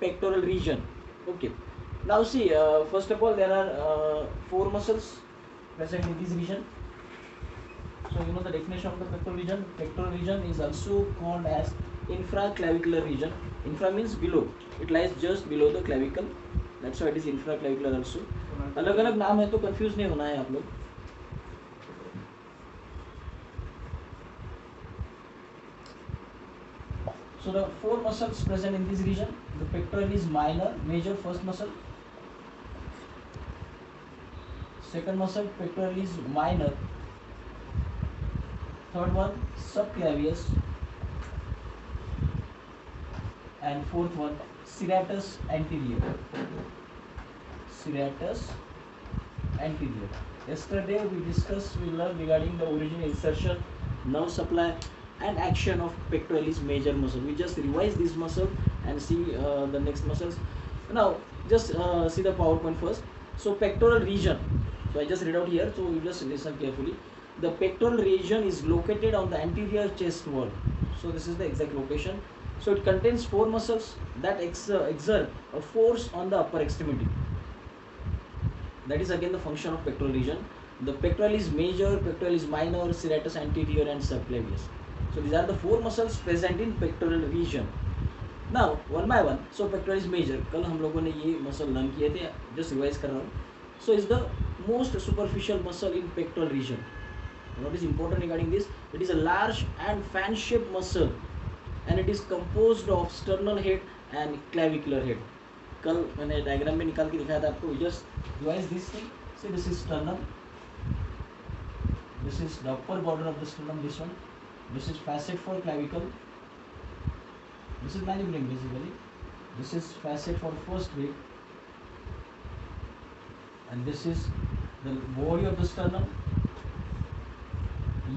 pectoral region. Okay, now see, first of all there are 4 muscles present in this region. So you know the definition of the pectoral region. Pectoral region is also called as infraclavicular region. Infra means below, it lies just below the clavicle, that's why it is infraclavicular also. अलग अलग नाम है तो confuse नहीं होना है आप लोग. So the 4 muscles present in this region. The pectoral is minor, major first muscle. Second muscle pectoral is minor. Third one subclavius. And fourth one serratus anterior. Serratus anterior. Yesterday we learned regarding the origin, insertion, nerve supply and action of pectoralis major muscle. We just revise this muscle and see the next muscles. Now just see the PowerPoint first. So pectoral region, so I just read out here, so you just listen carefully. The pectoral region is located on the anterior chest wall. So this is the exact location. So it contains 4 muscles that exert a force on the upper extremity. That is again the function of pectoral region. The pectoralis major, pectoralis minor, serratus anterior and subclavius. So these are the 4 muscles present in pectoral region. Now one by one. So pectoralis major, कल हम लोगों ने ये muscle learn किए थे, just revise कर रहा हूँ. So is the most superficial muscle in pectoral region. What is important regarding this? It is a large and fan-shaped muscle, and it is composed of sternal head and clavicular head. कल मैंने diagram में निकाल के दिखाया था आपको. Just revise this thing. See, this is sternum. This is the upper border of the sternum. This one. This is facet for clavicle. This is manubrium basically. This is facet for first rib. And this is the body of the sternum.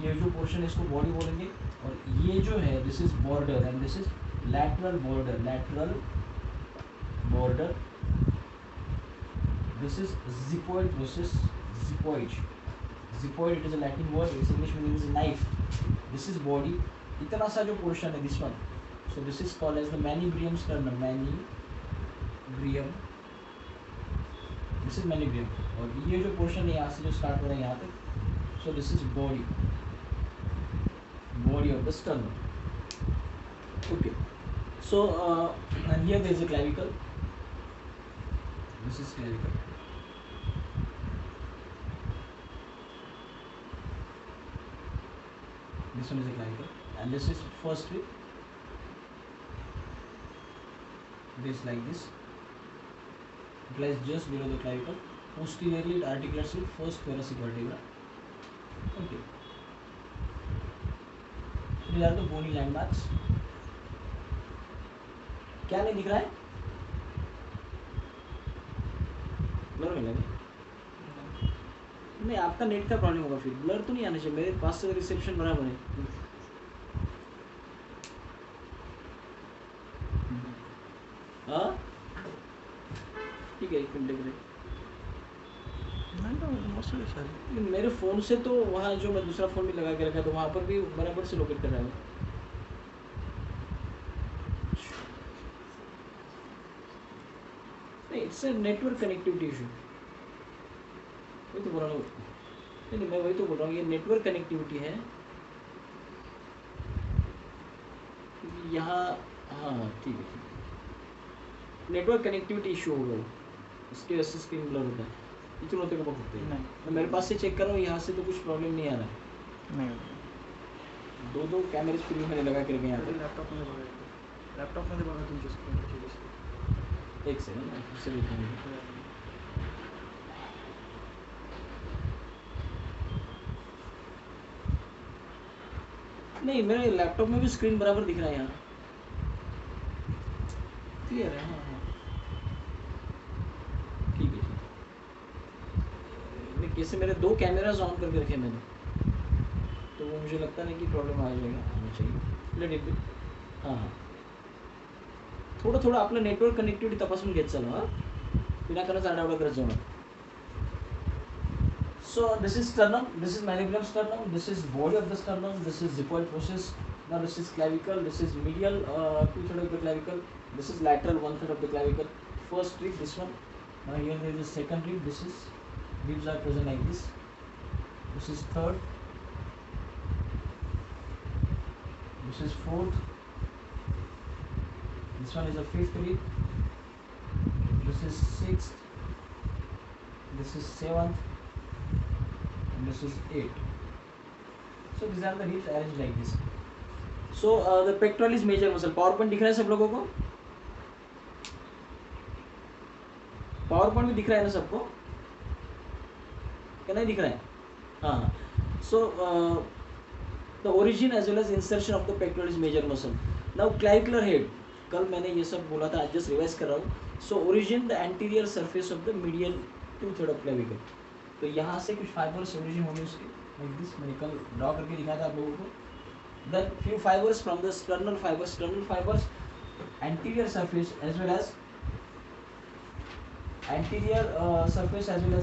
ये जो portion है इसको body बोलेंगे, और ये जो है this is border and this is lateral border. Lateral border. This is xiphoid process. Xiphoid, xiphoid it is a Latin word, it's English meaning is knife. This is body. इतना सा जो पोर्शन है this one. So this is called as the manubrium sternum. Manubrium, this is manubrium. और ये जो portion है यहाँ से जो स्टार्ट हो रहा है यहाँ तक, so this is body of the sternum. Okay, so and here there is a clavicle. This is clavicle. This one is a clavicle, and this is first rib. This like this. It lies just below the clavicle. Posteriorly it articulates with first thoracic vertebra. Okay. So these are the bony landmarks. क्या नहीं दिख रहा है? Blur मिला नहीं, आपका net का problem होगा. फिर ब्लर तो नहीं आना चाहिए. मेरे पास से रिसेप्शन बराबर है. हाँ ठीक है, एक मिनट देख रहे. मेरे फ़ोन से तो वहाँ जो मैं दूसरा फ़ोन भी लगा के रखा तो वहाँ पर भी बराबर से लोकेट कर रहा है. नहीं, इट्स नेटवर्क कनेक्टिविटी इशू. वही तो बोल रहा हूँ. नहीं, मैं वही तो बोल रहा हूँ, ये नेटवर्क कनेक्टिविटी है यहाँ. हाँ ठीक है, नेटवर्क कनेक्टिविटी इशू होगा, इसकी वजह से स्क्रीन ब्लर होता है. इतने होते का बहुत नहीं. मैं मेरे पास से चेक कर रहा हूँ, यहाँ से तो कुछ प्रॉब्लम नहीं आ रहा है. नहीं, दो कैमरे स्क्रीन मैंने लगा के रखे यहाँ पे. लैपटॉप में बघा तुमची स्क्रीन. एक सेकंड मैं फिर से दिखाऊंगा. नहीं, मेरे लैपटॉप में भी स्क्रीन बराबर दिख रहा है यहाँ. क्लियर है. हाँ ठीक है. कैसे मेरे 2 कैमरास ऑन करके रखे मैंने, तो वो मुझे लगता नहीं कि प्रॉब्लम आ जाएगा. आना चाहिए. Let it be. हाँ हाँ, थोडं थोडं आपलं नेटवर्क कनेक्टिव्हिटी तपासून घेत चला. हां, विनाकारण आरडाओरडा करत जाऊ नका. So this is sternum, this is manubrium sternum, this is body of the sternum, this is xiphoid process, Now this is clavicle, this is medial 2/3 of the clavicle, this is lateral 1/3 of the clavicle. First rib, this one. Now here there is a second rib. This is ribs are present like this. This is third. This is fourth. This one is a fifth rib. This is sixth. This is seventh. And this is eighth. So these are the ribs arranged like this. So the pectoralis major muscle. Power point दिख रहा है सब लोगों को? Power point भी दिख रहा है ना सबको? क्या नहीं दिख रहा है? हाँ. So the origin as well as insertion of the pectoralis major muscle. Now clavicular head. कल मैंने ये सब बोला था, आज जस्ट रिवाइज कर रहा हूँ. So origin the anterior surface of the medial 2/3 of clavicle. तो यहाँ से कुछ फाइबर्स ओरिजिन होंगे उसके like this. मैंने कल ड्रॉ करके दिखाया था आप लोगों को. Then few fibers from the sternal fibers, anterior surface as well as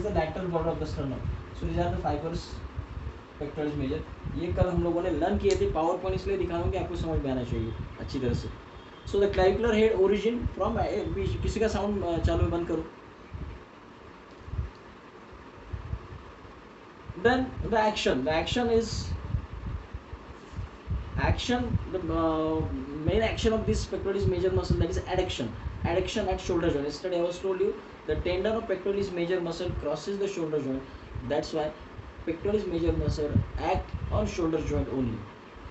the lateral border of the sternum. So these are the fibers pectoralis major. ये कल हम लोगों ने लर्न किए थे. पावर पॉइंट इसलिए दिखा रहा हूँ कि आपको समझ में आना चाहिए अच्छी तरह से. So the clavicular head origin from किसी का साउंड चालू है, बंद करो. Then the action is the main action of this pectoralis major muscle, that is adduction at shoulder joint. Yesterday I was told you the tendon of pectoralis major muscle crosses the shoulder joint. That's why pectoralis major muscle act on shoulder joint only.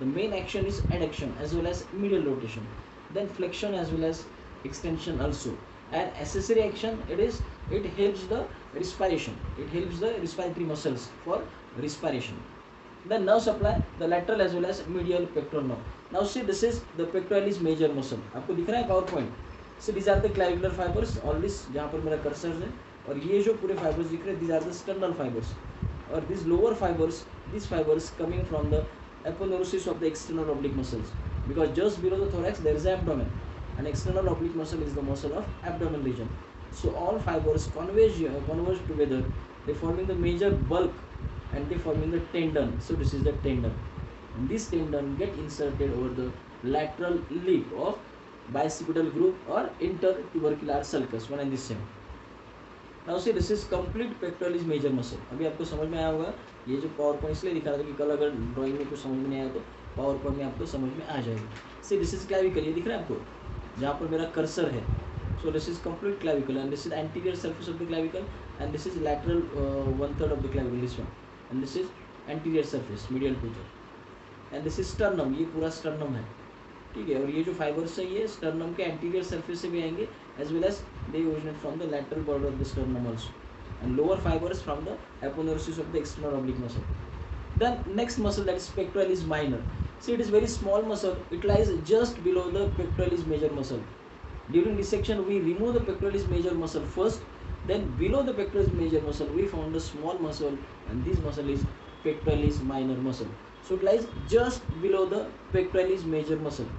The main action is adduction as well as medial rotation, then flexion as well as extension also. And accessory action, it helps the respiration, it helps the respiratory muscles for respiration. The nerve supply, the lateral as well as medial pectoral nerve. Now see, this is the pectoralis major muscle. आपको दिख रहा है power point. So these are the clavicular fibers, all this जहाँ पर मेरा cursor है, और ये जो पूरे fibers दिख रहे हैं, these are the sternal fibers. और these lower fibers, these fibers coming from the aponeurosis of the external oblique muscles, because just below the thorax there is an abdomen, and external oblique muscle is the muscle of abdomen region. So all fibers converge together, they forming the major bulk and they forming the tendon. So this is the tendon, and this tendon get inserted over the lateral lip of bicipital group or intertubercular sulcus, one and the same. Now see, this is complete pectoralis major muscle. अभी आपको समझ में आया होगा. ये जो power point इसलिए दिखा रहा था कि कल अगर ड्राइंग में कुछ समझ में नहीं आया तो पावर पॉइंट में आपको समझ में आ जाएगी. See, this is clavicle. ये दिख रहा है आपको जहाँ पर मेरा कर्सर है. So this is complete clavicle, and this is anterior surface of the clavicle, and this is lateral 1/3 of the clavicle, this one, and this is anterior surface, medial 2/3, and this is sternum. ये पूरा sternum है, ठीक है. और ये जो fibres है ये sternum के anterior surface से भी आएंगे, as well as they originate from the lateral border of the sternum also, and lower fibers from the aponeurosis of the external oblique muscle. Then next muscle, that is pectoralis minor. See, it is very small muscle. It lies just below the pectoralis major muscle. During dissection, we remove the pectoralis major muscle first. Then below the pectoralis major muscle, we found a small muscle, and this muscle is pectoralis minor muscle. So it lies just below the pectoralis major muscle.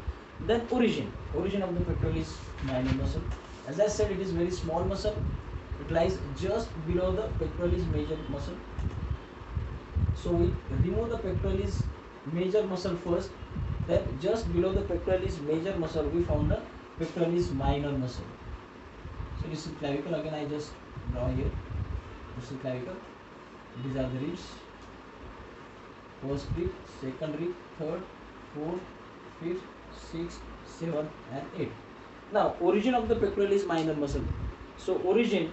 Then origin of the pectoralis minor muscle. As I said, it is very small muscle. It lies just below the pectoralis major muscle. So we remove the pectoralis major muscle first. Then just below the pectoralis major muscle, we found the pectoralis minor muscle. So this is clavicle. Again, I just draw here. This is clavicle. These are the ribs. First rib, second rib, third, fourth, fifth, sixth, seventh, and eighth. Now, origin of the pectoralis minor muscle. So origin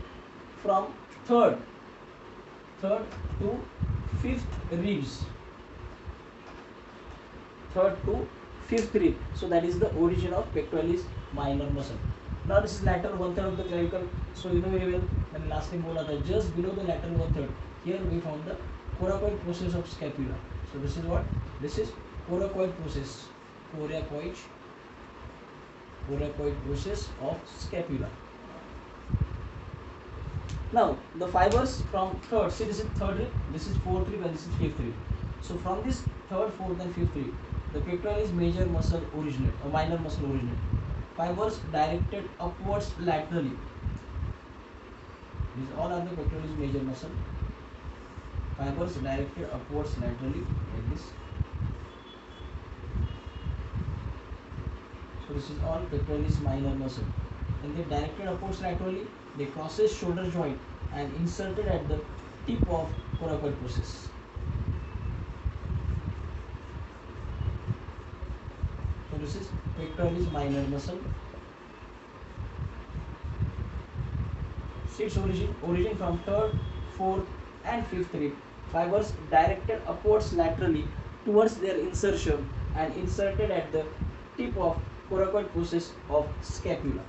from third to fifth ribs. Third to fifth rib. So that is the origin of pectoralis minor muscle. Now this is lateral 1/3 of the clavicle. So you know very well. And last time बोला था, just below the lateral 1/3. Here we found the coracoid process of scapula. So this is what? This is coracoid process. Coracoid process of scapula. Now the fibers from third. See, this is third rib, this is fourth rib, and this is fifth rib. So from this third, fourth, and fifth rib, the pectoralis major muscle originate, or minor muscle originate. Fibers directed upwards laterally. These all are the pectoralis major muscle. Fibers directed upwards laterally like this. So this is all pectoralis minor muscle. And they directed upwards laterally, they crosses shoulder joint and inserted at the tip of coracoid process. So this is pectoralis minor muscle. Its origin from third, fourth, and fifth rib. Fibers directed upwards laterally towards their insertion and inserted at the tip of coracoid process of scapula.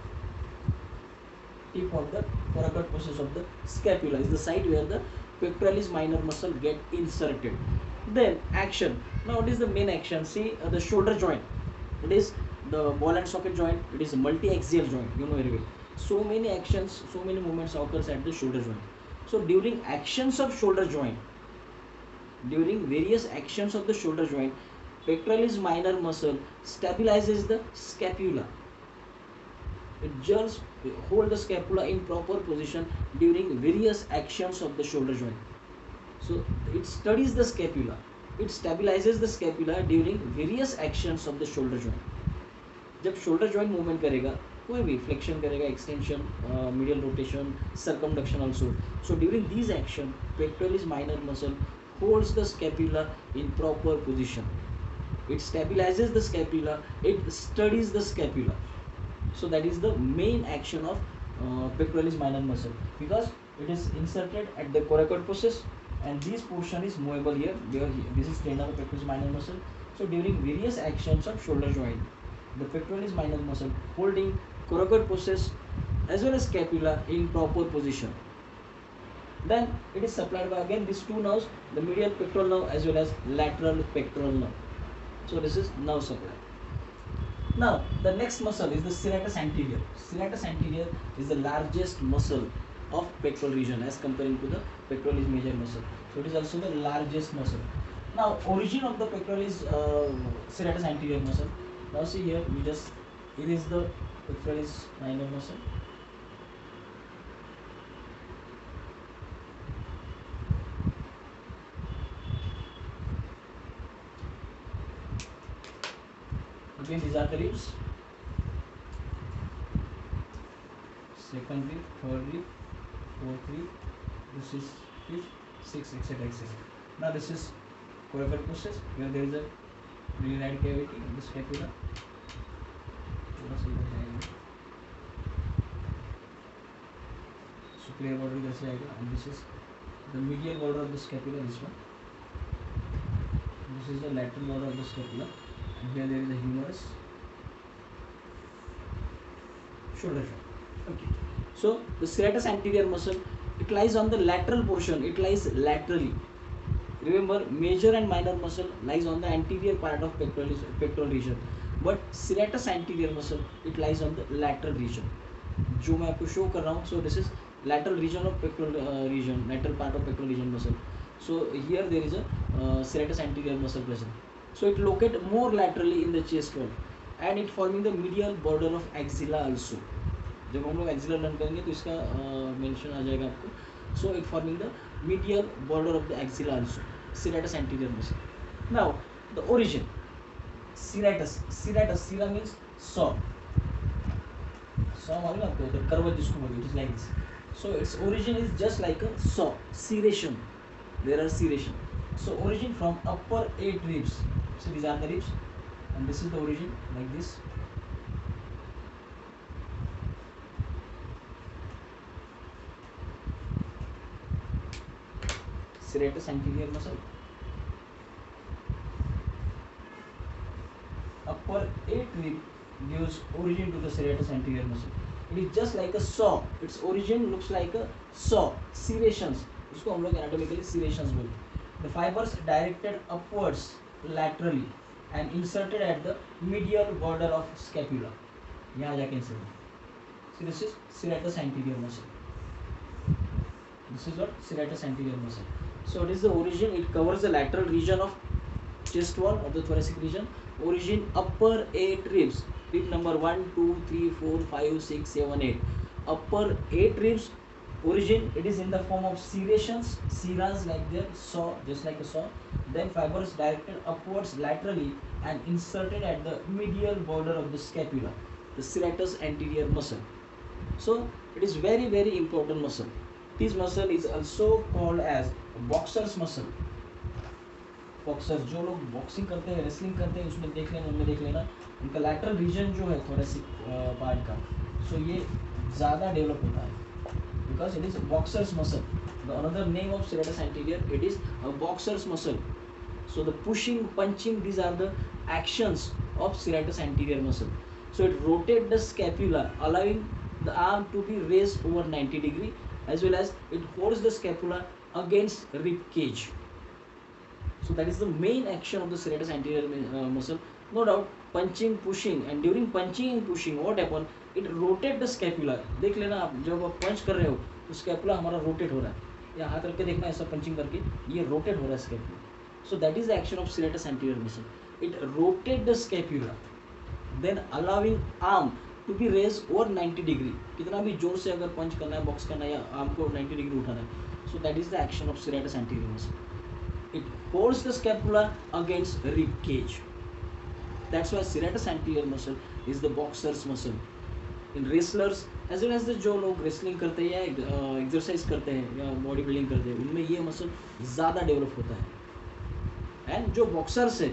Tip of the coracoid process of the scapula is the site where the pectoralis minor muscle get inserted. Then action. Now what is the main action? See the shoulder joint. It is the ball and socket joint. It is a multi-axial joint. You know very well. So many actions, so many movements occurs at the shoulder joint. So during actions of shoulder joint, during various actions of the shoulder joint, pectoralis minor muscle stabilizes the scapula. It just hold the scapula in proper position during various actions of the shoulder joint. So it studies the scapula. It stabilizes the scapula during various actions of the shoulder joint. जब shoulder joint movement करेगा, कोई भी flexion करेगा, extension, medial rotation, circumduction also. So during these action, pectoralis minor muscle holds the scapula in proper position. It stabilizes the scapula. It studies the scapula. So that is the main action of pectoralis minor muscle, because it is inserted at the coracoid process and this portion is movable here. This is tendon of pectoralis minor muscle. So during various actions of shoulder joint, the pectoralis minor muscle holding coracoid process as well as scapula in proper position. Then it is supplied by again these two nerves, the medial pectoral nerve as well as lateral pectoral nerve. So this is nerve supply. Now the next muscle is the serratus anterior. Serratus anterior is the largest muscle of pectoral region as comparing to the pectoralis major muscle. So it is also the largest muscle. Now origin of the pectoralis serratus anterior muscle. Now see here, it is the pectoralis minor muscle. Again these are the ribs. Second rib, third rib, fourth rib, this is fifth, sixth, etc. etc. Now this is coracoid process where there is a rhinide cavity in the scapula. Superior border इधर से आएगा and this is the medial border of the scapula. This one. This is the lateral border of the scapula, and here there is a humerus, shoulder joint. Okay. So the serratus anterior muscle, it lies on the lateral portion. It lies laterally. Remember, major and minor muscle lies on the anterior part of pectoral region, but serratus anterior muscle, it lies on the lateral region. जो मैं आपको show कर रहा हूँ, so this is lateral region of pectoral region, lateral part of pectoral region muscle. So here there is a serratus anterior muscle present. So it located more laterally in the chest wall, and it forming the medial border of axilla also. जब हम लोग axilla learn करेंगे तो इसका mention आ जाएगा आपको. So it forming the medial border of the axilla also, serratus anterior muscle. Now the origin, serratus, sera means saw. Saw मालूम आपको, the curve जिसको बोलते हैं, it is like this. So its origin is just like a saw, serration. There are serration. So origin from upper 8 ribs. So these are the ribs, and this is the origin like this. Serratus anterior muscle. Upper 8 rib gives origin to the serratus anterior muscle. It is just like a saw. Its origin looks like a saw. Serrations. इसको हम लोग anatomically serrations बोलते हैं. The fibers directed upwards laterally and inserted at the medial border of scapula. यहाँ जाके insert. So this is serratus anterior muscle. This is what serratus anterior muscle. So it is the origin. It covers the lateral region of chest wall of the thoracic region. Origin upper 8 ribs. Rib number 1, 2, 3, 4, 5, 6, 7, 8. Upper 8 ribs. Origin, it is in the form of serrations, seras like their saw, just like a saw. Then fibers directed upwards laterally and inserted at the medial border of the scapula, the serratus anterior muscle. So it is very important muscle. This muscle is also called as boxer's muscle. Boxer जो लोग boxing करते हैं, wrestling करते हैं, उसमें देख लेना, उनमें देख लेना उनका लैटरल रीजन जो है थोरेसिक पार्ट का, सो ये ज़्यादा डेवलप होता है because it is boxers muscle. The another name of serratus anterior, it is a boxer's muscle. So the pushing, punching, these are the actions of serratus anterior muscle. So it rotates the scapula, allowing the arm to be raised over 90 degree, as well as it holds the scapula against rib cage. So that is the main action of the serratus anterior muscle. No doubt punching, pushing, and during punching and pushing what happen, it rotate the scapula. देख लेना आप जब आप पंच कर रहे हो तो scapula हमारा रोटेट हो रहा है, या हाथ रख के देखना ऐसा पंचिंग करके ये रोटेट हो रहा है scapula. So that is the action of serratus anterior muscle. It rotate the scapula, then allowing arm to be raised over 90 degree. कितना भी जोर से अगर पंच करना है, बॉक्स करना है या आर्म को 90 डिग्री उठाना है, so that is the action of serratus anterior muscle. It holds the scapula against rib cage. That's why serratus anterior muscle is the boxer's muscle. In wrestlers as well as the जो लोग wrestling करते हैं या exercise करते हैं या body building करते हैं, उनमें ये muscle ज़्यादा develop होता है. And जो boxers है,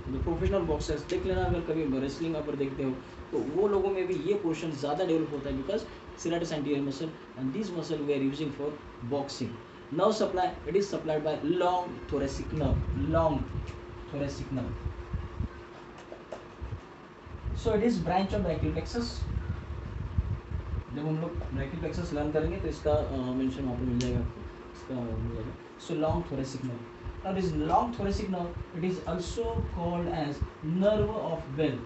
जो professional boxers, देख लेना अगर कभी wrestling अगर देखते हो तो वो लोगों में भी ये portion ज़्यादा develop होता है because serratus anterior muscle, and this muscle we are using for boxing. Nerve supply, it is supplied by long thoracic nerve. Long thoracic nerve. So it is branch of brachial plexus. जब हम लोग brachial plexus learn करेंगे तो इसका mention वहाँ पे मिल जाएगा आपको, इसका मिल जाएगा. So long thoracic nerve. Now this long thoracic nerve, it is also called as nerve of Bell.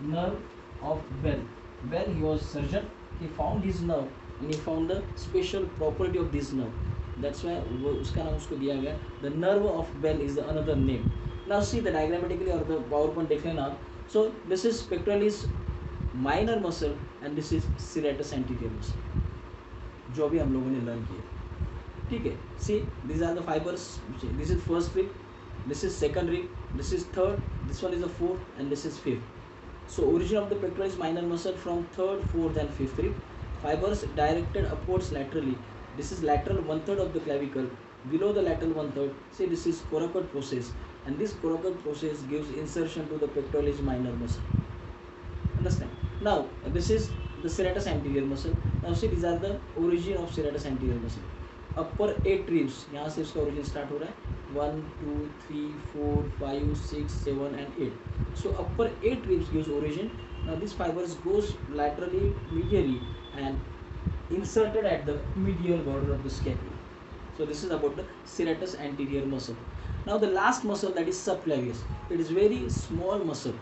Nerve of Bell. Bell, he was surgeon. He found his nerve and he found the special property of this nerve. That's why वो उसका नाम उसको दिया गया. The nerve of Bell is the another name. Now see the diagrammatically or the PowerPoint देख लेना. So this is pectoralis minor muscle and this is serratus anterior muscle, जो भी हम लोगों ने लर्न किया. ठीक है. See these are the fibers. This is first rib, this is second rib, this is third, this one is the fourth, and this is fifth. So origin of the pectoralis minor muscle from third, fourth, and fifth rib. Fibers directed upwards laterally. This is lateral 1/3 of the clavicle. Below the lateral 1/3, say this is coracoid process, and this coracoid process gives insertion to the pectoralis minor muscle. Understand? Now this is the serratus anterior muscle. Now see these are the origin of serratus anterior muscle. Upper 8 ribs, यहाँ से इसका origin start हो रहा है. 1, 2, 3, 4, 5, 6, 7, and 8. So upper 8 ribs gives origin. Now this fibers goes laterally, medially, and inserted at the medial border of the scapula. So this is about the serratus anterior muscle. Now the last muscle, that is subclavius. It is very small muscle.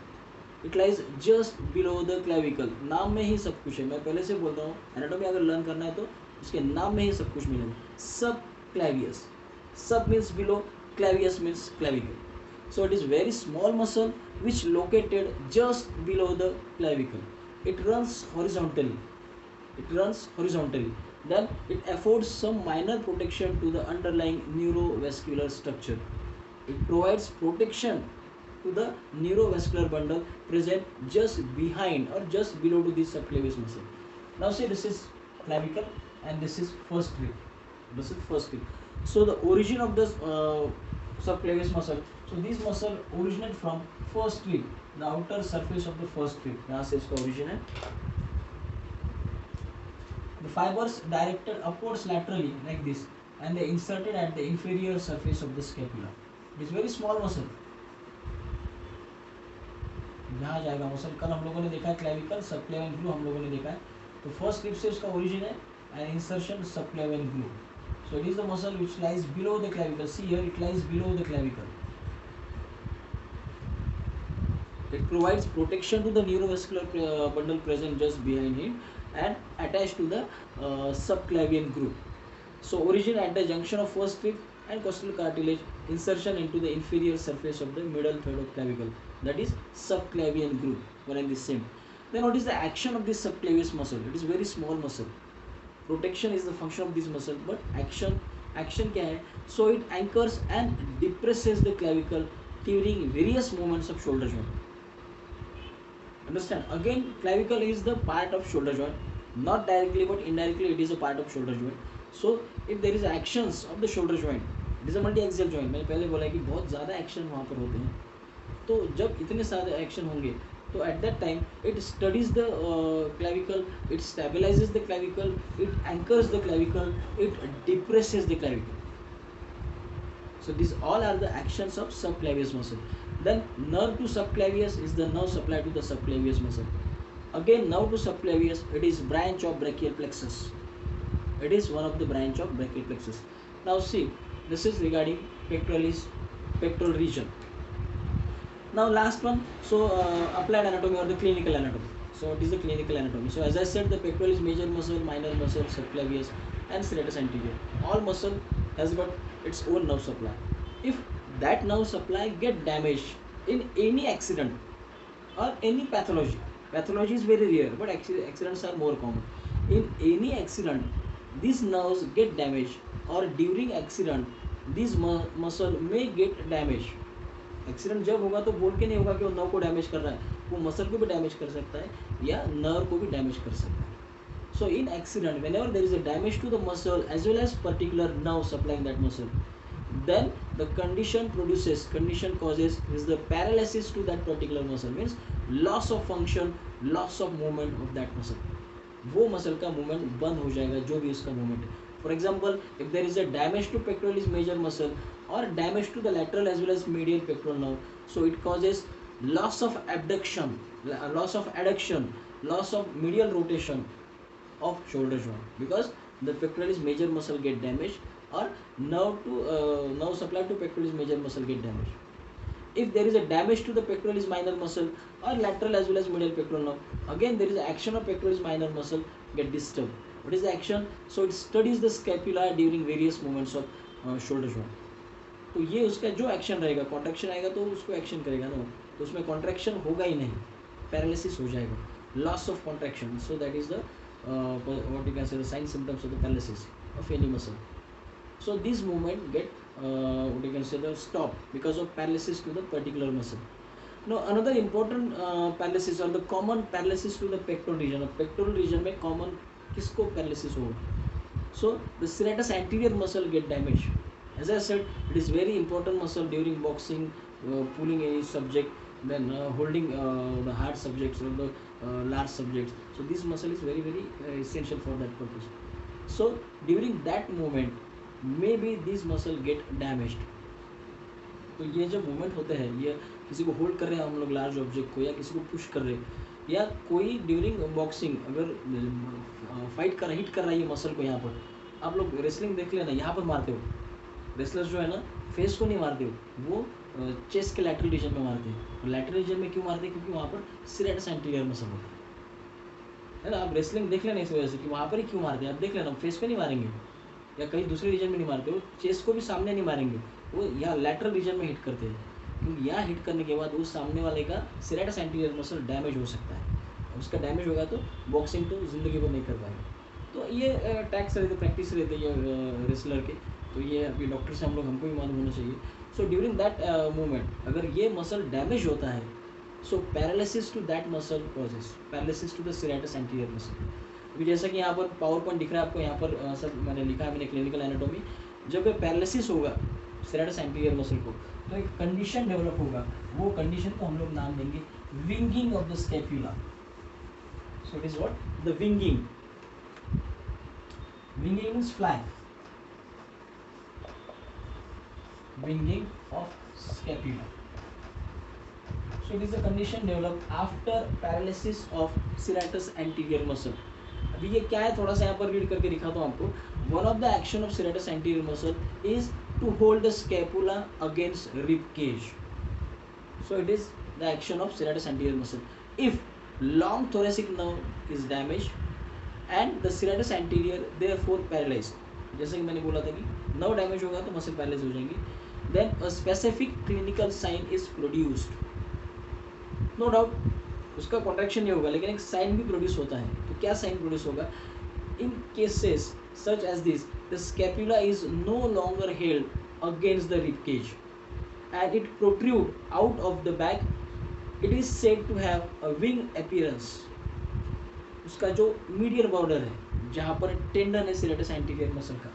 It lies just below the clavicle. नाम में ही सब कुछ है. मैं पहले से बोल रहा हूँ, एनाटॉमी अगर लर्न करना है तो उसके नाम में ही सब कुछ मिलेगा. Subclavius. Sub means below, clavius means clavicle. So it is very small muscle which located just below the clavicle. It runs horizontally. Then it affords some minor protection to the underlying neurovascular structure. It provides protection to the neurovascular bundle present just behind or just below to the subclavius muscle. Now see this is clavicle and this is first rib. So the origin of this subclavius muscle. So this muscle originates from first rib, the outer surface of the first rib. यहाँ से इसका origin है. The fibers directed upwards laterally like this, and they inserted at the inferior surface of the scapula. It is very small muscle. यहाँ जाएगा muscle. कल हम लोगों ने देखा है clavicle, subclavian groove हम लोगों ने देखा है. तो first rib से उसका origin है and insertion subclavian groove. So it is the muscle which lies below the clavicle. See here, it lies below the clavicle. It provides protection to the neurovascular bundle present just behind it and attached to the subclavian groove. So origin at the junction of first rib and costal cartilage, insertion into the inferior surface of the middle third of clavicle, that is subclavian groove. One and the same. Then what is the action of this subclavius muscle? It is very small muscle. Protection is the function of this muscle, but action क्या है? So it anchors and depresses the clavicle during various movements of shoulder joint. Understand? Again, clavicle is the part of shoulder joint, not directly but indirectly it is a part of shoulder joint. So if there is actions of the shoulder joint, it is a multi axial joint. मैंने पहले बोला कि बहुत ज़्यादा action वहाँ पर होते हैं, तो जब इतने सारे एक्शन होंगे तो at that time it studies the clavicle, it stabilizes the clavicle, it anchors the clavicle, it depresses the clavicle. So these all are the actions of subclavius muscle. Then nerve to subclavius is the nerve supply to the subclavius muscle. Again, nerve to subclavius, it is branch of brachial plexus. It is one of the branch of brachial plexus. Now see, this is regarding pectoralis, pectoral region. Now last one, so applied anatomy or the clinical anatomy. So what is the clinical anatomy? So as I said, the pectoralis major muscle, minor muscle, subclavius and serratus anterior. All muscle has got its own nerve supply. If that nerve supply get damaged in any accident or any pathology, pathology is very rare but accidents are more common. In any accident, these nerves get damaged or during accident, these muscle may get damaged. Accident जब होगा तो बोल के नहीं होगा कि वो nerve को डैमेज कर रहा है, वो मसल को भी डैमेज कर सकता है या नर्व को भी डैमेज कर सकता है. So in accident whenever there is a damage to the muscle as well as particular nerve supplying that muscle, then the condition causes is the paralysis to that particular muscle, means loss of function, loss of movement of that muscle. वो muscle का movement बंद हो जाएगा जो भी उसका movement है. For example, if there is a damage to pectoralis major muscle or damage to the lateral as well as medial pectoral nerve, so it causes loss of abduction, loss of adduction, loss of medial rotation of shoulder joint, because the pectoralis major muscle get damaged or nerve supply to pectoralis major muscle get damaged. If there is a damage to the pectoralis minor muscle or lateral as well as medial pectoral nerve, again there is action of pectoralis minor muscle get disturbed. What is the action? So it studies the scapula during various movements of shoulder joint. तो ये उसका जो action रहेगा, contraction आएगा तो उसको action करेगा ना, तो उसमें कॉन्ट्रैक्शन होगा ही नहीं, पैरालिसिस हो जाएगा, loss of contraction. So that is the what you can say the sign symptoms of the paralysis of any muscle. So this movement get what you can say the stop because of paralysis to the particular muscle. Now another important paralysis or the common paralysis to the pectoral region. Pectoral region में common किसको paralysis होगा? So the serratus anterior muscle get damaged. As I said, it is very important muscle during boxing, pulling any subject, then holding the hard subjects or the large subjects. So this muscle is very essential for that purpose. So during that movement, maybe this muscle get damaged. तो ये जो movement होते हैं, ये किसी को hold कर रहे हैं हम लोग लार्ज ऑब्जेक्ट को, या किसी को पुश कर रहे हैं, या कोई ड्यूरिंग बॉक्सिंग अगर फाइट कर हिट कर रहा है ये मसल को, यहाँ पर आप लोग रेसलिंग देख लेना, यहाँ पर मारते हो रेसलर्स जो है ना, फेस को नहीं मारते हो, वो चेस्ट के लैटरल रीजन में मारते हैं. लैटरल रीजन में क्यों मारते हैं? क्योंकि वहाँ पर serratus anterior मसल होता है ना. आप रेसलिंग देख लेना इस वजह से कि वहाँ पर ही क्यों मारते हैं. आप देख लेना, फेस पे नहीं मारेंगे या कहीं दूसरे रीजन में नहीं मारते हो, चेस्ट को भी सामने नहीं मारेंगे, वो यहाँ लैटरल रीजन में हिट करते हैं, क्योंकि यहाँ हिट करने के बाद वो सामने वाले का serratus anterior मसल डैमेज हो सकता है. उसका डैमेज होगा तो बॉक्सिंग तो जिंदगी भर नहीं कर पाएगा. तो ये टैक्स रहते, प्रैक्टिस रहते ये रेसलर के, तो ये अभी डॉक्टर से हमको भी मालूम होना चाहिए. सो ड्यूरिंग दैट मूवमेंट अगर ये मसल डैमेज होता है, so paralysis to that muscle causes paralysis to the serratus anterior muscle. अभी जैसा कि यहाँ पर पावर पॉइंट दिख रहा है आपको, यहाँ पर सब मैंने लिखा है, मैंने क्लिनिकल एनाटॉमी. जब ये पैरालिसिस होगा serratus anterior मसल को, तो एक कंडीशन डेवलप होगा, वो कंडीशन को हम लोग नाम देंगे winging of the scapula. So it is what the winging. Winging means fly. Winging of scapula. So it is a condition developed after paralysis of serratus anterior muscle. अभी ये क्या है, थोड़ा सा यहाँ पर रीड करके दिखाता हूँ आपको. One of the action of serratus anterior muscle is to hold the scapula against rib cage. So it is the action of serratus anterior muscle. If long thoracic nerve is damaged and the serratus anterior therefore paralyzed, जैसे कि मैंने बोला था कि nerve damage होगा तो muscle paralyse हो जाएंगी, then a specific clinical sign is produced. No doubt उसका कॉन्ट्रैक्शन नहीं होगा, लेकिन एक साइन भी प्रोड्यूस होता है. तो क्या साइन प्रोड्यूस होगा? In cases such as this, the scapula is no longer held against the rib cage. and it protrude out of the back. It is said to have a wing appearance. उसका जो medial border है जहाँ पर tendon है serratus anterior muscle का,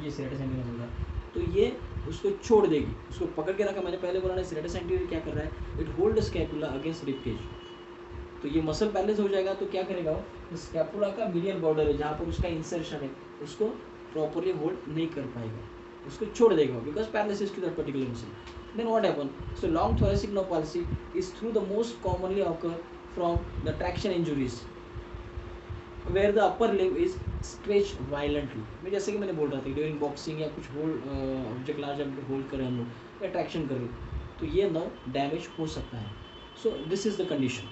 ये serratus anterior muscle का, तो ये उसको छोड़ देगी, उसको पकड़ के रखा। मैंने पहले बोला ना सीरेटस एंटीरियर क्या कर रहा है, it hold scapula against rib cage. तो ये मसल पैलेस हो जाएगा तो क्या करेगा वो, स्कैपुला का मीडियल बॉर्डर है जहाँ पर उसका इंसर्शन है उसको प्रॉपरली होल्ड नहीं कर पाएगा, उसको छोड़ देगा because paralysis to that particular muscle. Then what happen? So long thoracic nerve palsy is through the most commonly occur from the traction injuries where the upper limb is stretched violently. मैं जैसे कि मैंने बोल रहा था during boxing या कुछ hold object large hold करें हम लोग या ट्रैक्शन करें तो ये नर्व डैमेज हो सकता है। So this is the condition,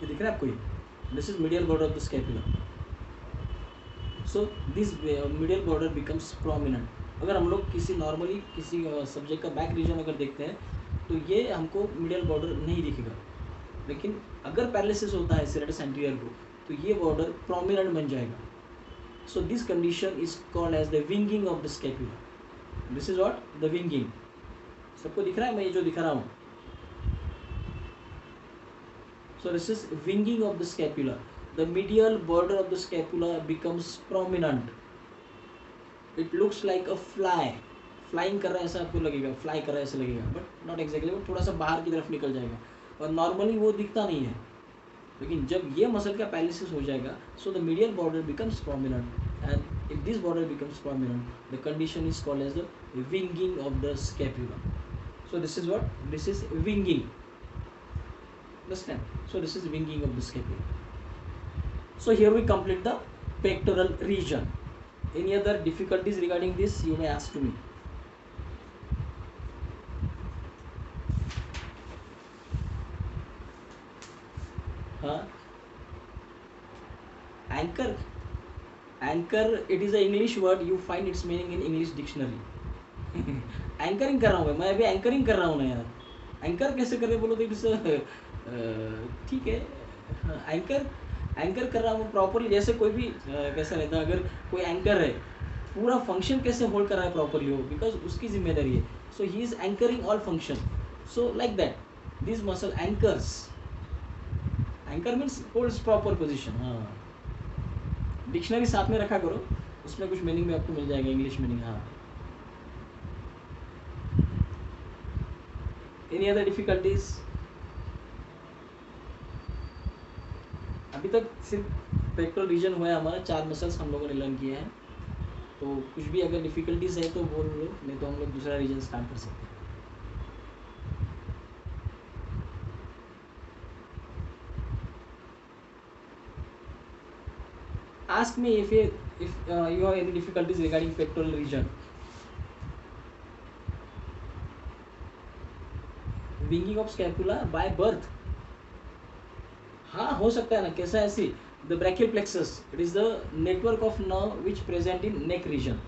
ये दिख रहा है आपको, ये this is medial border of the scapula. So this medial border becomes prominent. अगर हम लोग किसी नॉर्मली किसी सब्जेक्ट का बैक रीजन अगर देखते हैं तो ये हमको मीडियल बॉर्डर नहीं दिखेगा, लेकिन अगर पैरालिसिस होता है सीरेटस एंटीरियर को तो ये बॉर्डर प्रोमिनेंट बन जाएगा। So this condition is called as the winging of the scapula. This is what the winging. सबको दिख रहा है मैं ये जो दिखा रहा हूँ? सो this is winging of the scapula. The medial border of the scapula becomes prominent. It looks like a fly, flying कर रहा है ऐसा आपको लगेगा, फ्लाई कर रहा है ऐसा लगेगा, बट नॉट एग्जैक्टली, वो थोड़ा सा बाहर की तरफ निकल जाएगा और नॉर्मली वो दिखता नहीं है। लेकिन जब ये मसल का पैरालिसिस हो जाएगा so the medial border becomes prominent and if this border becomes prominent the condition is called as the winging of the scapula. So this is what, this is winging, understand? So this is winging of the scapula. So here we complete the pectoral region. Any other difficulties regarding this you may ask to me. Anchor, anchor it is a English word, you find its meaning in English dictionary. Anchoring कर रहा हूँ मैं अभी anchoring कर रहा हूँ ना यार, एंकर कैसे कर रहे बोलो तो इट्स ठीक है, एंकर एंकर कर रहा हूँ प्रॉपरली, जैसे कोई भी कैसा रहता है, अगर कोई एंकर है पूरा फंक्शन कैसे होल्ड कर रहा है प्रॉपरली हो, बिकॉज उसकी जिम्मेदारी है। So he is anchoring all function, so like that this muscle anchors, anchor means holds proper position. हाँ, डिक्शनरी साथ में रखा करो, उसमें कुछ मीनिंग भी आपको मिल जाएगा, इंग्लिश मीनिंग। हाँ, एनी अदर डिफिकल्टीज? अभी तक सिर्फ पेक्टोरल रीजन हुआ है हमारा, 4 मसल्स हम लोगों ने लर्न किए हैं, तो कुछ भी अगर डिफिकल्टीज है तो बोल लो, नहीं तो हम लोग दूसरा रीजन स्टार्ट कर सकते हैं। Ask me if you have any difficulties regarding pectoral region. Winging of scapula by birth. हाँ हो सकता है ना, कैसा ऐसी, the brachial plexus it is the network of nerve which present in neck region.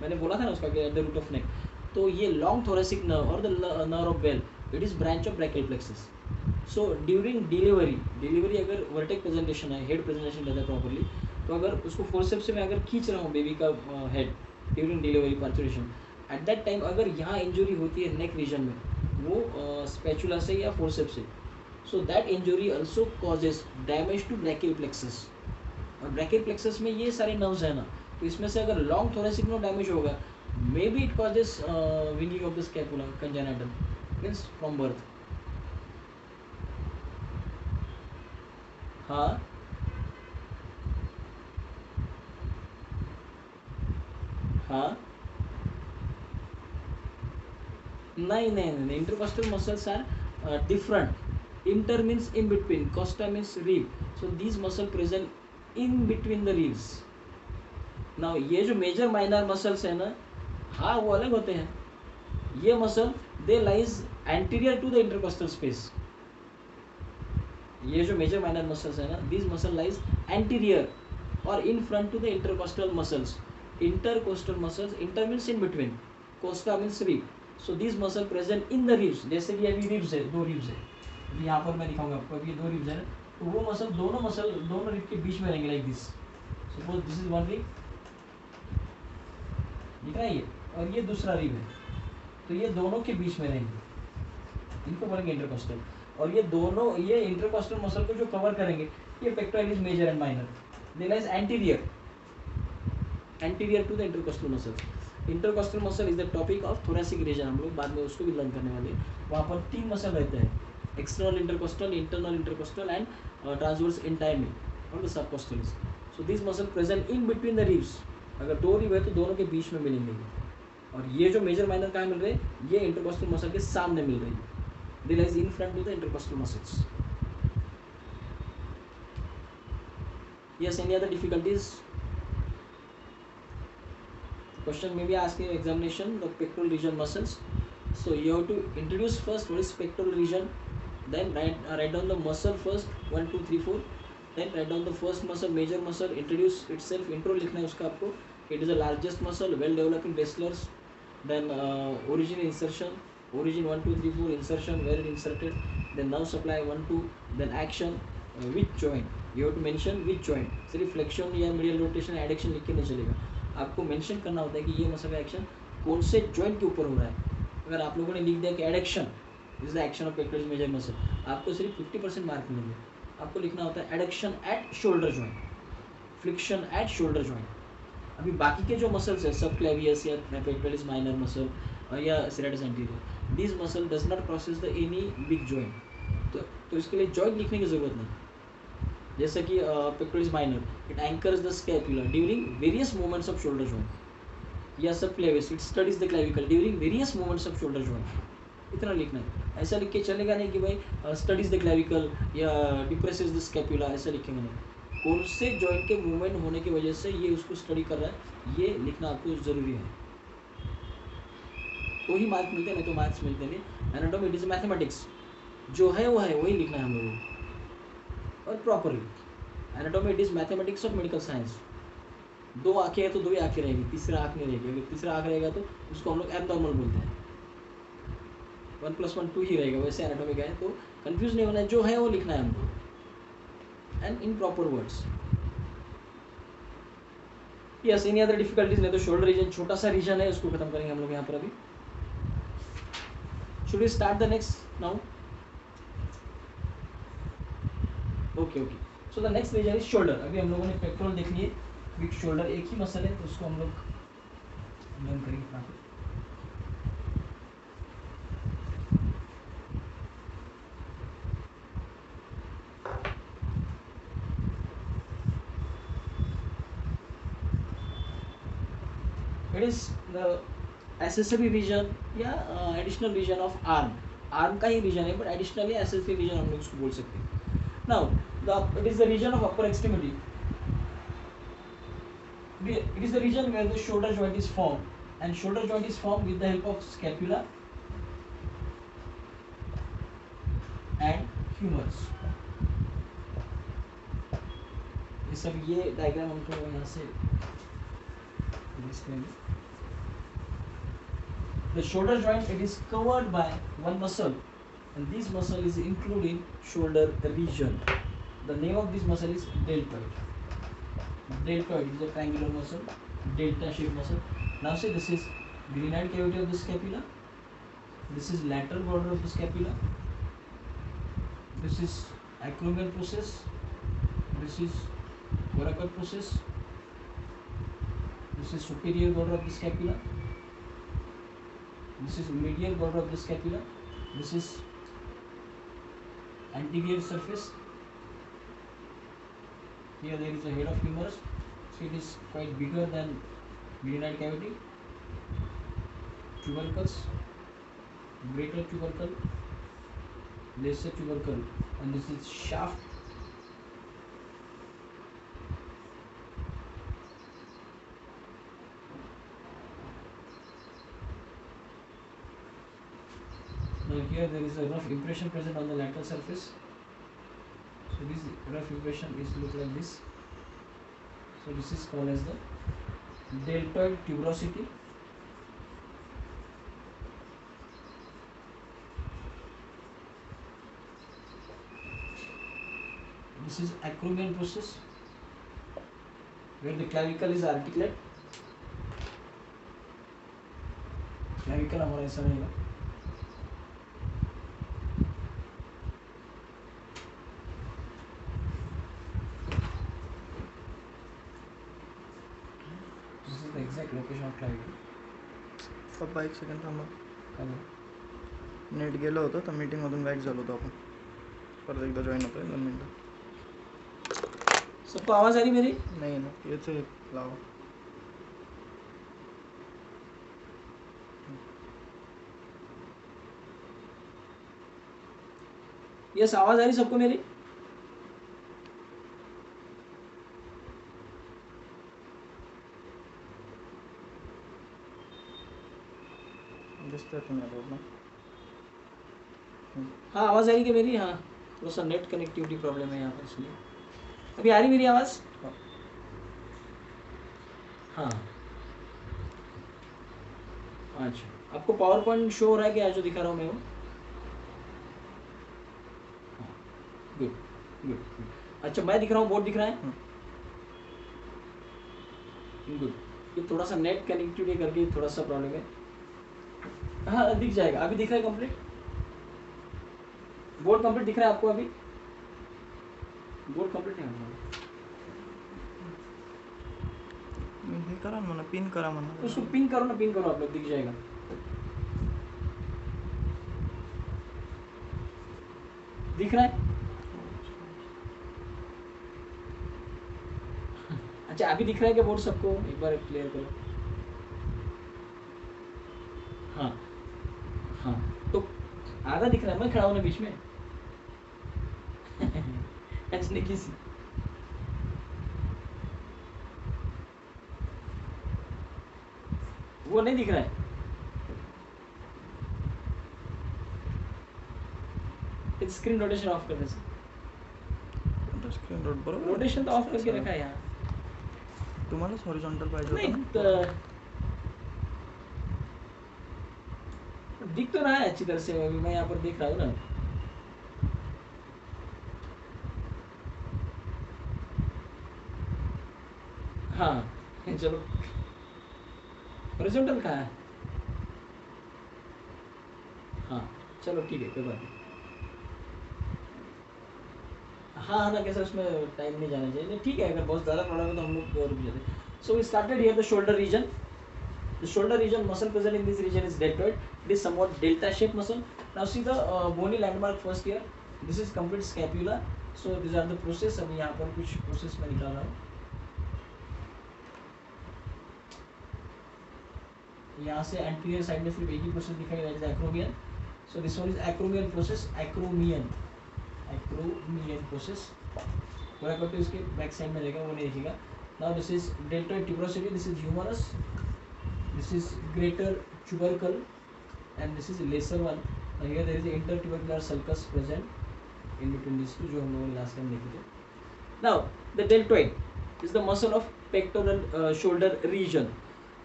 मैंने बोला था ना उसका at the root of neck, तो ये लॉन्ग थोरेसिक नर्व और the nerve of Bell it is branch of brachial plexus. So during delivery अगर vertex presentation है, हेड प्रेजेंटेशन रहता है प्रॉपरली, तो अगर उसको फोर्सेप्स से मैं अगर खींच रहा हूँ बेबी का head during delivery parturition, at that time अगर यहाँ इंजरी होती है नेक रीजन में, वो स्पैचुला से या फोर्सेप्स से, so that injury also causes damage to brachial plexus. और ब्रैकियल प्लेक्सस में ये सारे नर्व्स हैं ना, तो इसमें से अगर लॉन्ग थोरेसिक नर्व डैमेज होगा, may be it causes winging of the scapula congenital means from birth. हाँ हाँ, नहीं, intercostal muscles are different. Inter means in between, costa means rib, so these muscles present in between the ribs. Now ये जो major minor muscles है ना, हाँ वो अलग होते हैं, ये muscle they lies anterior to the intercostal space. ये जो major minor muscles है ना, these muscle lies anterior or in front to the intercostal muscles. Intercostal muscles, inter means in between, costa means rib. So these muscles present in the ribs. जैसे कि अभी ribs है, 2 ribs है, अभी यहाँ पर मैं दिखाऊंगा आपको, अभी 2 ribs है, तो वो मसल दोनों rib के बीच में रहेंगे like this. Suppose this is one rib, दिख रहा है ये, और ये दूसरा rib है, तो ये दोनों के बीच में रहेंगे, इनको बोलेंगे इंटरकोस्टल। और ये दोनों, ये इंटरकोस्टल मसल को जो कवर करेंगे, ये pectoralis major and minor, they lies anterior to the intercostal muscle. Intercostal muscle is the topic of thoracic region, हम लोग बाद में उसको भी लर्न करने वाले हैं। वहाँ पर 3 मसल रहते हैं, external intercostal, internal intercostal and transverse intimi और the subcostals. So this muscle present in between the ribs, अगर 2 रिब है तो दोनों के बीच में मिलेंगे। और ये जो मेजर माइनर कहाँ मिल रहे हैं, ये इंटरकोस्टल मसल के सामने मिल रही है, they lies in front to the intercostal muscles. Yes, any other difficulties? Question may be asked in examination, the pectoral region muscles. So you have to introduce first what is pectoral region, then write down the muscle first, 1 2 3 4, then write down the first muscle, major muscle, introduce itself, intro लिखना है उसका आपको, it is the largest muscle, well developed in wrestlers, then origin insertion, origin 1 2 3 4, insertion, where it inserted, then nerve supply 1 2, then action, which joint, you have to mention which joint, सिर्फ flexion या medial rotation adduction लिख के नहीं चलेगा, आपको mention करना होता है कि ये मसल का एक्शन कौन से जॉइंट के ऊपर हो रहा है। अगर आप लोगों ने लिख दिया कि adduction is the action of pectoral major muscle, आपको सिर्फ 50% मार्क मिलेंगे। आपको लिखना होता है adduction at shoulder joint, flexion at shoulder joint. अभी बाकी के जो मसल्स है, सब क्लेवियस या पेक्टोरलिस माइनर मसल या serratus anterior, this muscle does not crosses the any big joint, तो इसके लिए जॉइंट लिखने की जरूरत नहीं। जैसे कि pectoralis minor, it anchors the scapula during various movements off shoulder joint, या सब Clavis, it studies the clavicle during various movements off shoulder joint, इतना लिखना है। ऐसा लिख के चलेगा नहीं कि भाई स्टडीज द क्लेविकल या डिप्रेसेस द स्कैपुला, ऐसा लिखेंगे नहीं। कौन से जॉइंट के मूवमेंट होने की वजह से ये उसको स्टडी कर रहा है, ये लिखना आपको जरूरी है, तो ही मार्क्स मिलते हैं, नहीं तो मार्क्स मिलते नहीं। एनाटॉमी इट इज मैथमेटिक्स, जो है वो है, वही लिखना है हम लोगों को, और properly. Anatomy it is mathematics of medical science. 2 आँखें हैं तो 2 ही आँखें रहेगी, तीसरा आँख नहीं रहेगी। अगर तीसरा आँख रहेगा तो उसको हम लोग एबनॉर्मल बोलते हैं, 1 + 1 2 ही रहेगा। वैसे एनाटॉमी का है, तो कंफ्यूज नहीं होना है, जो है वो लिखना है हमको, and in proper words. Yes, any other difficulties? नहीं तो शोल्डर रीजन छोटा सा रीजन है, उसको खत्म करेंगे हम लोग यहाँ पर अभी। Should we start the next now? Okay okay, so the next region is shoulder. अभी हम लोगों ने पेक्टोरल देख लिए, बिग शोल्डर एक ही मसल है, तो उसको हम लोग लर्न करेंगे। It is the accessory region या additional region of arm, arm का ही रीजन है, बट एडिशनली एसेसरी रीजन हम लोग उसको बोल सकते हैं। Now it is the region of upper extremity, it is the region where the shoulder joint is formed, and shoulder joint is formed with the help of scapula and humors. ये सब, ये diagram हमको यहाँ से the shoulder joint, it is covered by one muscle, and this muscle is included in shoulder region. The name of this muscle is deltoid. Deltoid is a triangular muscle, delta shaped muscle. Now say this is glenoid cavity of the scapula, this is lateral border of the scapula, this is acromial process, this is coracoid process, this is superior border of the scapula, this is medial border of the scapula, this is anterior surface. Here there is a head of humerus, so it is quite bigger than glenoid cavity. Tubercles, greater tubercle, lesser tubercle, and this is shaft. Now here there is a rough impression present on the lateral surface. So this rough impression is look like this. So this is called as the deltoid tuberosity. This is acromial process, where the clavicle is articulate. Clavicle हमारा ऐसा रहेगा। This is the exact location of clavicle. पप्पा एक second थांबा. काय झालं? Net गेलं होतं तर मीटिंगमधून बॅक झालो होतो आपण. परत एकदा जॉईन होतोय 2 मिनटं. सबको आवाज आ रही मेरी? नाही ना याचं लावा. यस, आवाज आ रही सबको मेरी? दिसतंय तुम्ही ना. हाँ, आवाज आ रही क्या मेरी? हाँ, थोड़ा सा नेट कनेक्टिविटी प्रॉब्लम है यहाँ पर, इसलिए। अभी आ रही मेरी आवाज? हाँ। अच्छा, आपको पावर पॉइंट शो हो रहा है क्या, जो दिखा रहा हूँ मैं वो? Good good. अच्छा, मैं दिख रहा हूँ, बोर्ड दिख रहा है? गुड। ये थोड़ा सा नेट कनेक्टिविटी करके थोड़ा सा प्रॉब्लम है। हाँ, दिख जाएगा। अभी दिख रहा है कंप्लीट? बोर्ड कंप्लीट दिख रहा है आपको अभी? बोर्ड कंप्लीट है हमारा। हे करा ना, पिन करा म्हणा. उसको पिन करो ना, पिन करो आप लोग, दिख जाएगा। दिख रहा है? अच्छा, अभी दिख रहा है क्या बोर्ड सबको? एक बार क्लियर करो। हाँ हाँ, तो आधा दिख रहा है, मैं खड़ा हूँ ना बीच में। हंसने की सी। वो नहीं दिख रहा है। स्क्रीन रोटेशन ऑफ करने से। स्क्रीन रोट बरोबर. रोटेशन तो ऑफ करके रखा है यहाँ। तुम्हालाच हॉरिझॉन्टल पाहिजे नहीं होतं तो, ना. दिख तो रहा है अच्छी तरह से, अभी मैं यहाँ पर देख रहा हूँ ना। हाँ, चलो। हॉरिजॉन्टल कहाँ है? हाँ, चलो ठीक है, कोई बात नहीं। हाँ ना, कैसे उसमें टाइम नहीं जाना चाहिए। नहीं, ठीक है, अगर बहुत ज़्यादा प्रॉब्लम है तो हम लोग रुक जाते हैं। So we started here the shoulder region. The shoulder region, muscle present in this region is deltoid. It is somewhat delta shaped muscle. Now see the bony landmark first here. This is complete scapula. So these are the process. अभी यहाँ पर कुछ process मैं निकाल रहा हूँ. यहाँ से anterior side में सिर्फ एक ही process दिखाई, that is acromion. So this one is acromion process. Acromion process. पूरा करके इसके back side में रहेगा, वो नहीं दिखेगा. Now this is deltoid tuberosity. This is humerus. This is greater tubercle, and this is lesser one. Now here there is a intertubercular sulcus present in between these two, जो हम लोगों ने last time देखे थे. Now the deltoid is the muscle of pectoral shoulder region.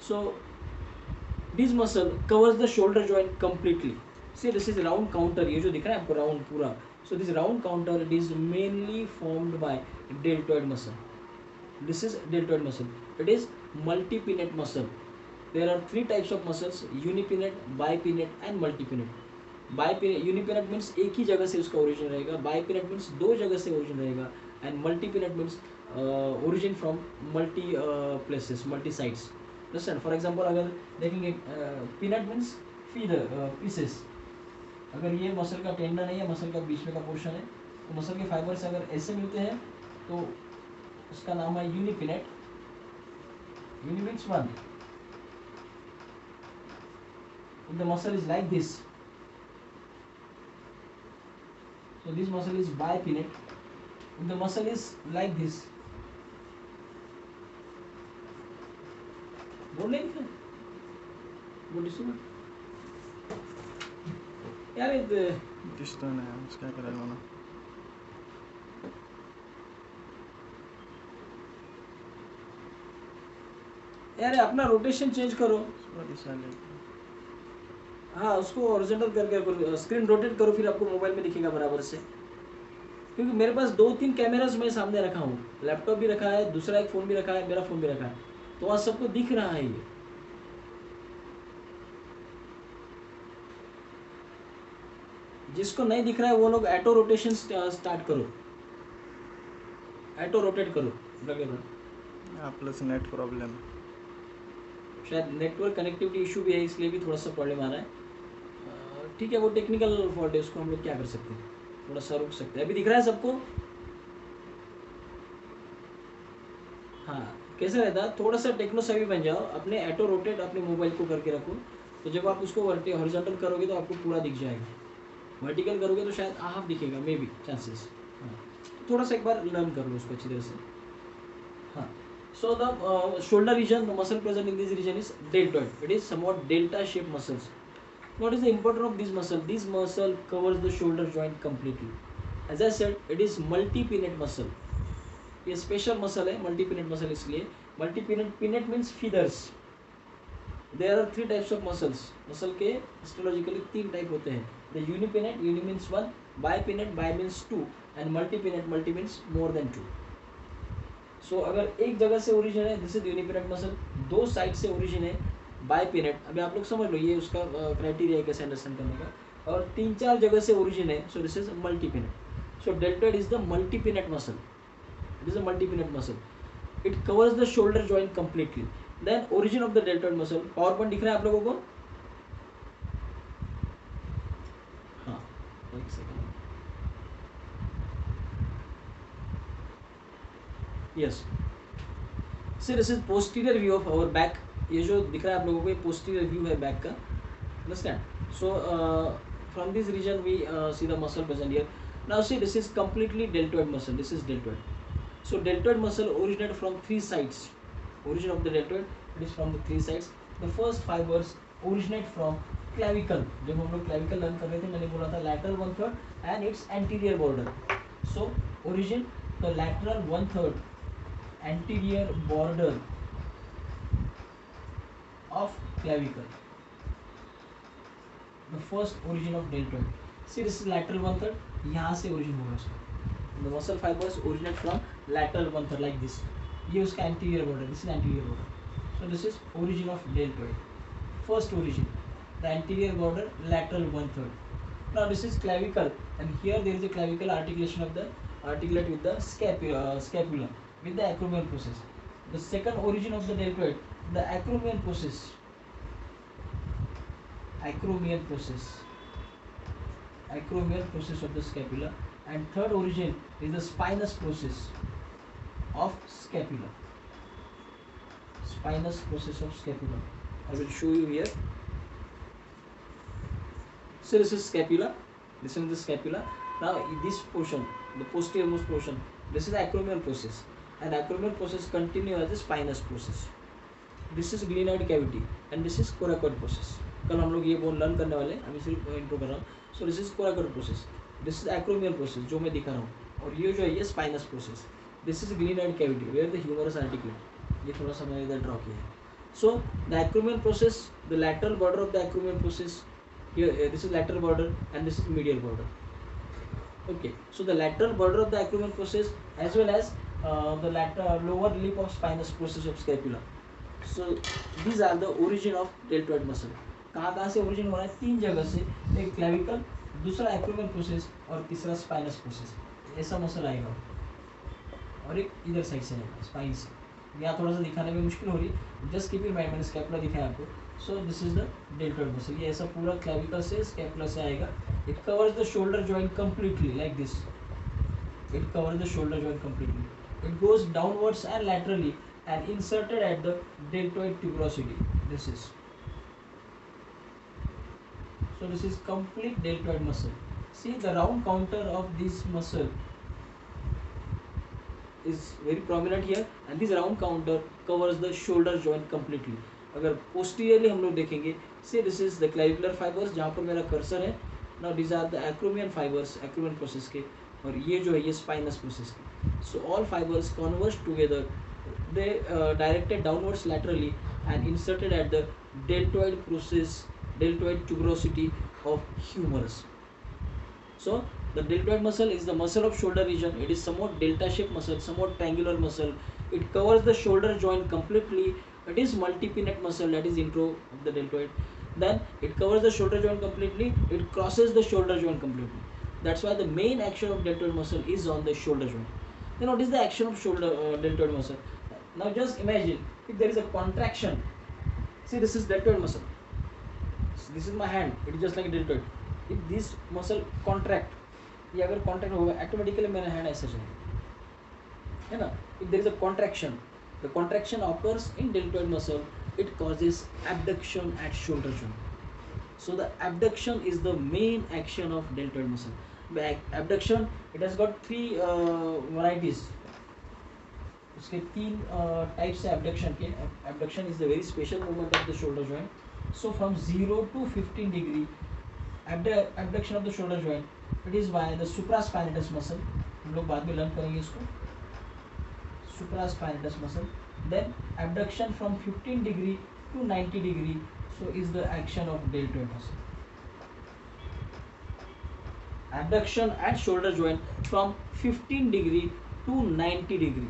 So this muscle covers the shoulder joint completely. See, this is round counter. ये जो दिख रहा है आपको round पूरा. So this round counter, it is mainly formed by deltoid muscle. This is deltoid muscle. It is multipinnate muscle. There are 3 types of muscles: unipinnate, bipinnate and multipinnate. Bipinnate, unipinnate means एक ही जगह से उसका origin रहेगा. Bipinnate means 2 जगह से origin रहेगा. And multipinnate means origin from multi places, multi sites. Listen, for example, अगर देखेंगे pinnate means feeder, pieces. अगर ये मसल का टेंडन है या मसल का बीच में का पोर्शन है, तो मसल के फाइबर्स अगर ऐसे मिलते हैं तो उसका नाम है unipennate. Uni means one. If the muscle is like this, so this muscle is bipinnate. If the muscle is like this, बोल नहीं दिखा, वो डिस्टर्ब यार. दिसतोय ना, काय करायला मला. यार अपना रोटेशन चेंज करो. दिसायला हाँ, उसको हॉरिजॉन्टल करके करो, स्क्रीन रोटेट करो, फिर आपको मोबाइल में दिखेगा बराबर से. क्योंकि मेरे पास 2-3 कैमरास मैं सामने रखा हूँ, लैपटॉप भी रखा है, दूसरा एक फ़ोन भी रखा है, मेरा फ़ोन भी रखा है, तो वहाँ सबको दिख रहा है ये. जिसको नहीं दिख रहा है वो लोग ऑटो रोटेशन स्टार्ट करो, ऑटो रोटेट करो। प्लस नेट प्रॉब्लम, शायद नेटवर्क कनेक्टिविटी इशू भी है, इसलिए भी थोड़ा सा प्रॉब्लम आ रहा है। ठीक है, वो टेक्निकल फॉल्ट है, उसको हम लोग क्या कर सकते हैं, थोड़ा सा रुक सकते हैं। अभी दिख रहा है सबको? हाँ, कैसे रहता, थोड़ा सा टेक्नो सेवी बन जाओ, अपने ऑटो रोटेट अपने मोबाइल को करके रखो, तो जब आप उसको हॉरिजॉन्टल करोगे तो आपको पूरा दिख जाएगा, वर्टिकल करोगे तो शायद हाफ दिखेगा, मे बी चांसेस। हाँ, थोड़ा सा एक बार लर्न कर लो उसको अच्छी तरह से। हाँ, so the shoulder region, the muscle present in this region is deltoid. It is somewhat delta shaped muscles. What is the importance of this muscle? This muscle covers the shoulder joint completely. As I said, it is multi-pinate muscle. ये special muscle है, multi pennate muscle, इसलिए multi pennate, pennate means feathers. There are 3 types of muscles, muscle के histologically 3 type होते हैं। The unipennate, uni means 1, bipennate, bi means 2, and multipennate, multi means more than 2। So अगर एक जगह से origin है, this is unipennate muscle, 2 side से origin है बाइपिनेट, अभी आप लोग समझ लो ये उसका क्राइटेरिया है कैसे अंडरस्टैंड करने का, और 3-4 जगह से ओरिजिन है, so this is multipennate. So deltoid is the multipennate muscle, it is a multipinate muscle, it covers the shoulder joint completely. Then origin of the deltoid muscle, power point दिख रहा है आप लोगों को? हाँ, एक second, yes, sir this is posterior view of our back, ये जो दिख रहा है आप लोगों को ये पोस्टीरियर व्यू है बैक का, understand? So from this region we see the muscle present here. Now see this is completely deltoid muscle, this is deltoid. So deltoid muscle originated from 3 sides. Origin of the deltoid, it is from the 3 sides. The first fibers originate from clavicle. जब हम लोग clavicle learn कर रहे थे मैंने बोला था lateral 1/3 and its anterior border. So origin the lateral 1/3 anterior border of clavicle. The first origin of deltoid. See this is lateral 1/3, यहाँ से origin होगा इसका। The muscle fibers originate from lateral 1/3 like this. ये उसका anterior border, this is anterior border. So this is origin of deltoid. First origin, the anterior border, lateral 1/3. Now this is clavicle, and here there is a clavicle articulation of the articulate with the scapula with the acromion process. The second origin of the deltoid, the acromion process. Acromion process. Acromion process of the scapula. And third origin is the spinous process of scapula. Spinous process of scapula. I will show you here. So this is scapula. This is the scapula. Now this portion, the posterior most portion, this is the acromion process, and acromion process continue as the spinous process. This is glenoid cavity, and this is coracoid process. कल हम लोग ये bone learn करने वाले हैं, अभी सिर्फ intro कर रहा हूँ. So this is coracoid process. This is acromion process जो मैं दिखा रहा हूँ, और ये जो है ये spinous process. This is glenoid cavity where the humerus articulate. ये थोड़ा सा मैंने इधर ड्रॉ किया है. So the acromion process, the lateral border of the acromion process, here this is lateral border and this is medial border. Okay, so the lateral border of the acromion process as well as the lateral lower lip of spinous process of scapula. So these are the origin of deltoid muscle. कहाँ से origin हो रहा है? 3 जगह से, एक clavicle, दूसरा acromion process और तीसरा स्पाइनस प्रोसेस. ऐसा मसल आएगा, और एक इधर साइड से आएगा स्पाइन से. यहाँ थोड़ा सा दिखाने में मुश्किल हो रही है, जस्ट कीप इन माइंड, मैंने स्कैपुला दिखाया आपको. सो this is the deltoid muscle. ये ऐसा पूरा क्लेविकल से स्कैपुला से आएगा. It covers the shoulder joint completely like this. It covers the shoulder joint completely. It goes downwards and laterally and inserted at the deltoid tuberosity. This is, so this is complete deltoid muscle. See the round counter of this muscle is very prominent here, and this round counter covers the shoulder joint completely. अगर posteriorly हम लोग देखेंगे, see this is the clavicular fibers जहाँ पर मेरा cursor है. Now these are the acromion fibers, acromion process के, और ये जो है ये spinous process के. So all fibers converge together. They directed downwards laterally and inserted at the deltoid process, deltoid tuberosity of humerus. So the deltoid muscle is the muscle of shoulder region. It is somewhat delta shaped muscle, somewhat triangular muscle. It covers the shoulder joint completely. It is multipinate muscle, that is intro of the deltoid. then it covers the shoulder joint completely, it crosses the shoulder joint completely. That's why the main action of deltoid muscle is on the shoulder joint. Then what is the action of deltoid muscle? Now just imagine if there is a contraction. See, this is deltoid muscle. So this is my hand. It is just like a deltoid. If this muscle contract, ये अगर contract होगा, automatically मेरा hand ऐसे जाएगा, है ना? If there is a contraction, the contraction occurs in deltoid muscle. It causes abduction at shoulder joint. So the abduction is the main action of deltoid muscle. By abduction, it has got three varieties. उसके तीन types है abduction के. Abduction is the very special movement of the shoulder joint. So from 0 to 15 degree abduction of the shoulder joint, it is by the supraspinatus muscle. हम लोग बाद में learn करेंगे इसको. Supraspinatus muscle. Then abduction from 15 degree to 90 degree, so is the action of deltoid muscle. Abduction at shoulder joint from 15 degree to 90 degree,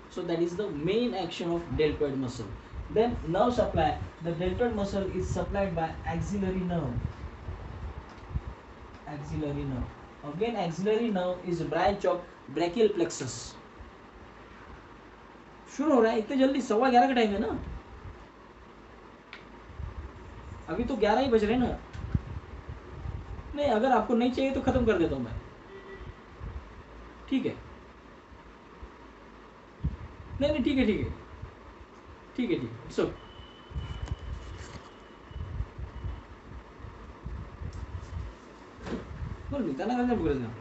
so that is the main action of deltoid muscle. Then nerve supply, the deltoid muscle is supplied by axillary nerve. Axillary nerve, again axillary nerve is a branch of brachial plexus. शुरू हो रहा है इतने जल्दी, 11:15 का time है ना, अभी तो 11 ही बज रहे हैं ना. नहीं, अगर आपको नहीं चाहिए तो खत्म कर देता हूँ मैं, ठीक है? नहीं ठीक है, ठीक है. सो बोल, निकालना